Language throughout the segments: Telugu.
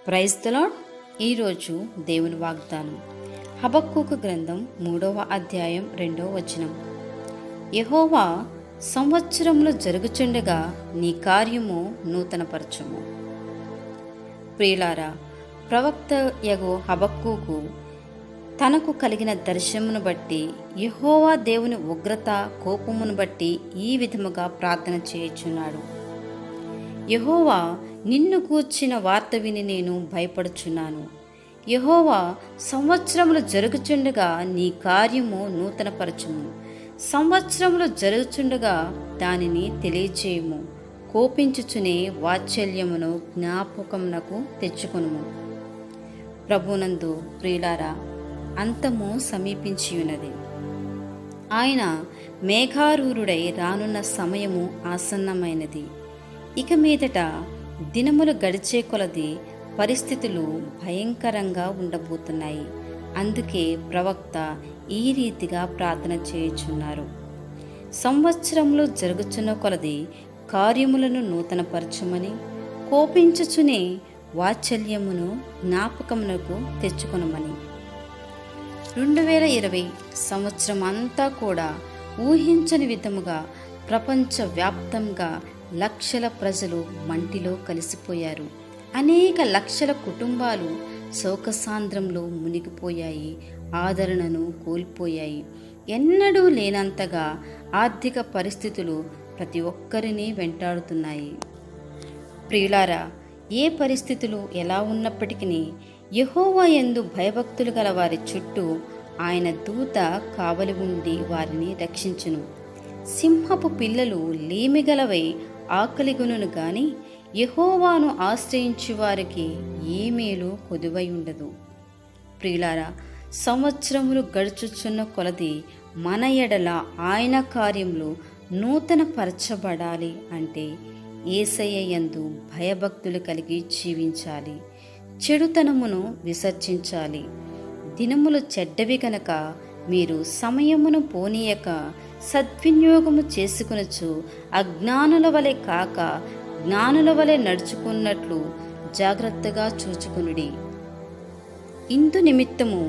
Praise the lord. ఈరోజు దేవుని వాగ్దానం హబక్కూకు గ్రంథం 3వ అధ్యాయం 2వ వచనం. యెహోవా సంవత్సరములు జరుగుచుండగా నీ కార్యము నూతనపరచుము. ప్రియులారా, ప్రవక్త యగు హబక్కూకు తనకు కలిగిన దర్శనమును బట్టి యెహోవా దేవుని ఉగ్రత కోపమును బట్టి ఈ విధముగా ప్రార్థన చేయుచున్నాడు. యెహోవా, నిన్ను గూర్చిన వార్త విని నేను భయపడుచున్నాను. యెహోవా, సంవత్సరములు జరుగుచుండగా నీ కార్యము నూతనపరచుము. సంవత్సరములు జరుగుచుండగా దానిని తెలియచేయుము. కోపించుచునే వాత్సల్యమును జ్ఞాపకమునకు తెచ్చుకొనుము. ప్రభునందు ప్రియులారా, అంతము సమీపించి ఉన్నది. ఆయన మేఘారూరుడై రానున్న సమయము ఆసన్నమైనది. ఇక మీదట దినములు గడిచే కొలది పరిస్థితులు భయంకరంగా ఉండబోతున్నాయి. అందుకే ప్రవక్త ఈ రీతిగా ప్రార్థన చేయుచున్నారు. సంవత్సరములు జరుగుచున్న కొలది కార్యములను నూతనపరచుమని, కోపించుచునే వాత్సల్యమును జ్ఞాపకమునకు తెచ్చుకొనమని. 2020 సంవత్సరం అంతా కూడా ఊహించని విధముగా ప్రపంచవ్యాప్తంగా లక్షల ప్రజలు మంటిలో కలిసిపోయారు. అనేక లక్షల కుటుంబాలు శోకసాంద్రంలో మునిగిపోయాయి, ఆదరణను కోల్పోయాయి. ఎన్నడూ లేనంతగా ఆర్థిక పరిస్థితులు ప్రతి ఒక్కరిని వెంటాడుతున్నాయి. ప్రియులారా, ఏ పరిస్థితులు ఎలా ఉన్నప్పటికీ యెహోవా యందు భయభక్తులు గల వారి చుట్టూ ఆయన దూత కావలి ఉండి వారిని రక్షించును. సింహపు పిల్లలు లేమిగలవై ఆకలిగొనును గాని యెహోవాను ఆశ్రయించు వారికి ఏ మేలు కొదువై ఉండదు. ప్రియులారా, సంవత్సరములు గడుచుచున్న కొలది మన ఎడల ఆయన కార్యములు నూతన పరచబడాలి అంటే యేసయ్య యందు భయభక్తులు కలిగి జీవించాలి. చెడుతనమును విసర్జించాలి. దినములు చెడ్డవి గనక మీరు సమయమును పోనీయక సద్వినియోగము చేసుకొనొచ్చు అజ్ఞానుల వలె కాక జ్ఞానుల వలె నడుచుకున్నట్లు జాగ్రత్తగా చూచుకొనుడి. ఇందు నిమిత్తము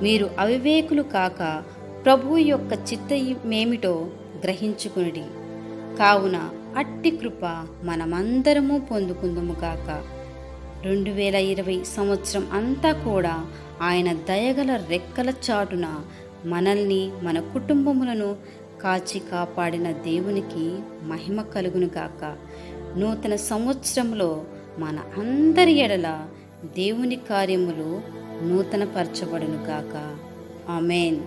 మీరు అవివేకులు కాక ప్రభువు యొక్క చిత్తమేమిటో గ్రహించుకొనుడి. కావున అట్టి కృప మనమందరము పొందుకుందుము కాక. 2020 సంవత్సరం అంతా కూడా ఆయన దయగల రెక్కల చాటున మనల్ని, మన కుటుంబములను కాచి కాపాడిన దేవునికి మహిమ కలుగును గాక. నూతన సంవత్సరంలో మన అందరి ఎడల దేవుని కార్యములు నూతనపరచబడును గాక. ఆమేన్.